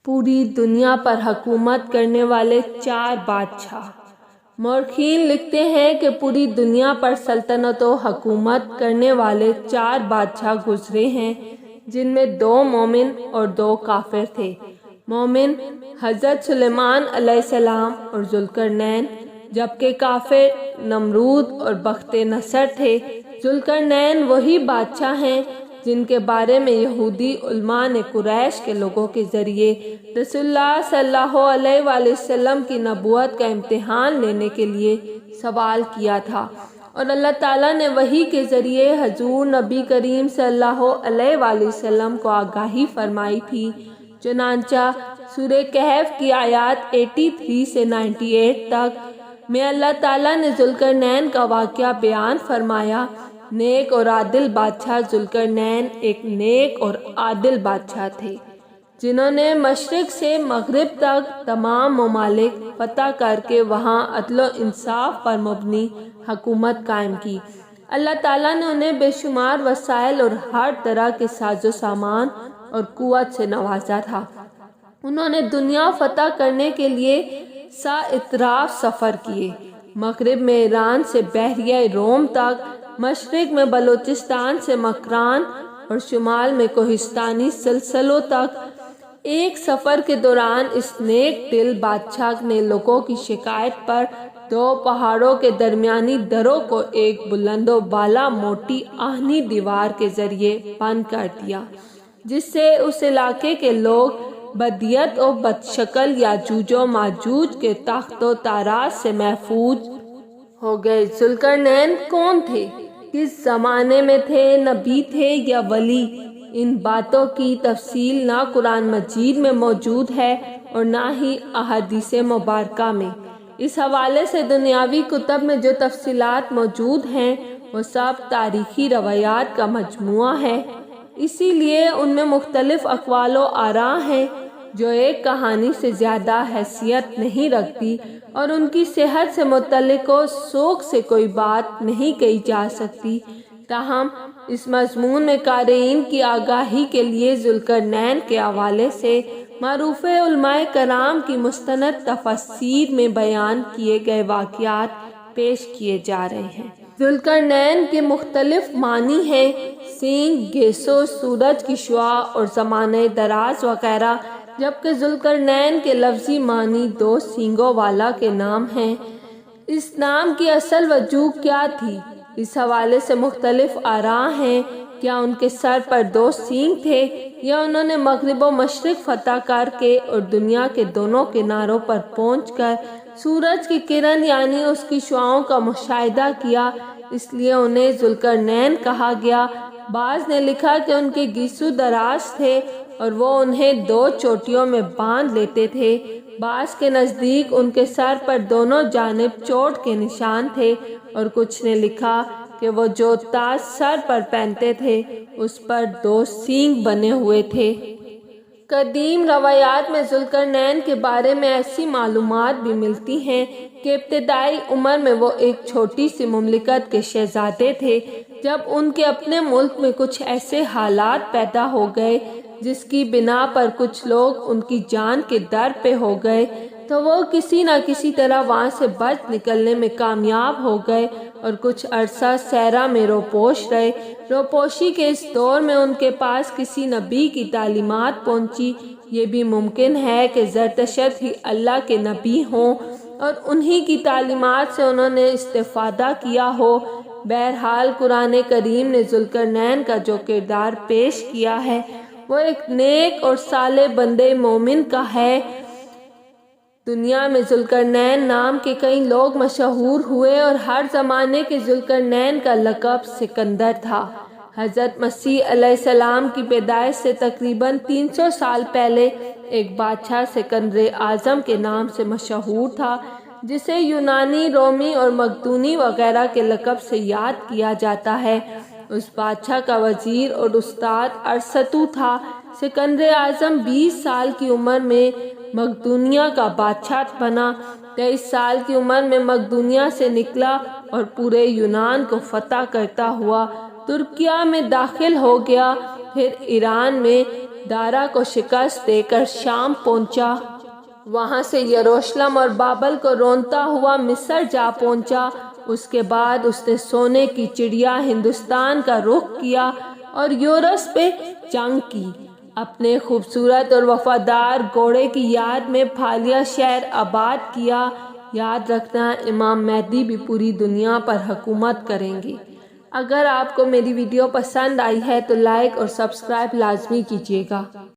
پوری دنیا پر حکومت کرنے والے 4 بادشاہ۔ مورخین لکھتے ہیں کہ پوری دنیا پر سلطنت و حکومت کرنے والے 4 بادشاہ گزرے ہیں، جن میں 2 مومن اور 2 کافر تھے۔ مومن حضرت سلیمان علیہ السلام اور ذوالقرنین، جبکہ کافر نمرود اور بخت نصر تھے۔ ذوالقرنین وہی بادشاہ ہیں جن کے بارے میں یہودی علماء نے قریش کے لوگوں کے ذریعے رسول اللہ صلی اللہ علیہ وآلہ وسلم کی نبوت کا امتحان لینے کے لیے سوال کیا تھا، اور اللہ تعالیٰ نے وحی کے ذریعے حضور نبی کریم صلی اللہ علیہ وآلہ وسلم کو آگاہی فرمائی تھی۔ چنانچہ سورہ کہف کی آیات 83 سے 98 تک میں اللہ تعالیٰ نے ذوالقرنین کا واقعہ بیان فرمایا۔ نیک اور عادل بادشاہ ذوالقرنین ایک نیک اور عادل بادشاہ تھے، جنہوں نے مشرق سے مغرب تک تمام ممالک فتح کر کے وہاں عدل و انصاف پر مبنی حکومت قائم کی۔ اللہ تعالیٰ نے انہیں بے شمار وسائل اور ہر طرح کے ساز و سامان اور قوت سے نوازا تھا۔ انہوں نے دنیا فتح کرنے کے لیے سا اطراف سفر کیے، مغرب میں ایران سے بحیرہ روم تک، مشرق میں بلوچستان سے مکران اور شمال میں کوہستانی سلسلوں تک۔ ایک سفر کے دوران اس نیک دل بادشاہ نے لوگوں کی شکایت پر 2 پہاڑوں کے درمیانی دروں کو ایک بلند و بالا موٹی آہنی دیوار کے ذریعے بند کر دیا، جس سے اس علاقے کے لوگ بدیت و بدشکل یاجوج و ماجوج کے تاخت و تاراج سے محفوظ ہو گئے۔ ذوالقرنین کون تھے؟ کس زمانے میں تھے؟ نبی تھے یا ولی؟ ان باتوں کی تفصیل نہ قرآن مجید میں موجود ہے اور نہ ہی احادیث مبارکہ میں۔ اس حوالے سے دنیاوی کتب میں جو تفصیلات موجود ہیں وہ سب تاریخی روایات کا مجموعہ ہے، اسی لیے ان میں مختلف اقوال و آراء ہیں جو ایک کہانی سے زیادہ حیثیت نہیں رکھتی، اور ان کی صحت سے متعلق و سوق سے کوئی بات نہیں کہی جا سکتی۔ تاہم اس مضمون میں قارئین کی آگاہی کے لیے ذوالقرنین کے حوالے سے معروف علماء کرام کی مستند تفاسیر میں بیان کیے گئے واقعات پیش کیے جا رہے ہیں۔ ذوالقرنین کے مختلف معنی ہیں: سینگ، گیسو، سورج کی شعاع اور زمانہ دراز وغیرہ، جبکہ ذوالقرنین کے لفظی معنی 2 سینگوں والا کے نام ہیں۔ اس نام کی اصل وجہ کیا تھی؟ اس حوالے سے مختلف آراء ہیں۔ کیا ان کے سر پر 2 سینگ تھے، یا انہوں نے مغرب و مشرق فتح کر کے اور دنیا کے دونوں کناروں پر پہنچ کر سورج کی کرن یعنی اس کی شعاعوں کا مشاہدہ کیا، اس لیے انہیں ذوالقرنین کہا گیا؟ بعض نے لکھا کہ ان کے گیسو دراز تھے اور وہ انہیں 2 چوٹیوں میں باندھ لیتے تھے۔ بعض کے نزدیک ان کے سر پر دونوں جانب چوٹ کے نشان تھے، اور کچھ نے لکھا کہ وہ جو تاج سر پر پہنتے تھے اس پر 2 سینگ بنے ہوئے تھے۔ قدیم روایات میں ذوالقرنین کے بارے میں ایسی معلومات بھی ملتی ہیں کہ ابتدائی عمر میں وہ ایک چھوٹی سی مملکت کے شہزادے تھے۔ جب ان کے اپنے ملک میں کچھ ایسے حالات پیدا ہو گئے جس کی بنا پر کچھ لوگ ان کی جان کے در پہ ہو گئے، تو وہ کسی نہ کسی طرح وہاں سے بچ نکلنے میں کامیاب ہو گئے اور کچھ عرصہ صحرا میں روپوش رہے۔ روپوشی کے اس دور میں ان کے پاس کسی نبی کی تعلیمات پہنچی۔ یہ بھی ممکن ہے کہ زرتشت ہی اللہ کے نبی ہوں اور انہی کی تعلیمات سے انہوں نے استفادہ کیا ہو۔ بہرحال قرآن کریم نے ذوالقرنین کا جو کردار پیش کیا ہے وہ ایک نیک اور صالح بندے مومن کا ہے۔ دنیا میں ذوالقرنین نام کے کئی لوگ مشہور ہوئے اور ہر زمانے کے ذوالقرنین کا لقب سکندر تھا۔ حضرت مسیح علیہ السلام کی پیدائش سے تقریباً 300 سال پہلے ایک بادشاہ سکندر اعظم کے نام سے مشہور تھا، جسے یونانی، رومی اور مقدونی وغیرہ کے لقب سے یاد کیا جاتا ہے۔ اس بادشاہ کا وزیر اور استاد ارسطو تھا۔ سکندر اعظم 20 سال کی عمر میں مقدونیہ کا بادشاہ بنا۔ 23 سال کی عمر میں مقدونیہ سے نکلا اور پورے یونان کو فتح کرتا ہوا ترکیہ میں داخل ہو گیا۔ پھر ایران میں دارا کو شکست دے کر شام پہنچا، وہاں سے یروشلم اور بابل کو رونتا ہوا مصر جا پہنچا۔ اس کے بعد اس نے سونے کی چڑیا ہندوستان کا رخ کیا اور یورس پہ جنگ کی۔ اپنے خوبصورت اور وفادار گھوڑے کی یاد میں پھالیا شہر آباد کیا۔ یاد رکھنا، امام مہدی بھی پوری دنیا پر حکومت کریں گے۔ اگر آپ کو میری ویڈیو پسند آئی ہے تو لائک اور سبسکرائب لازمی کیجیے گا۔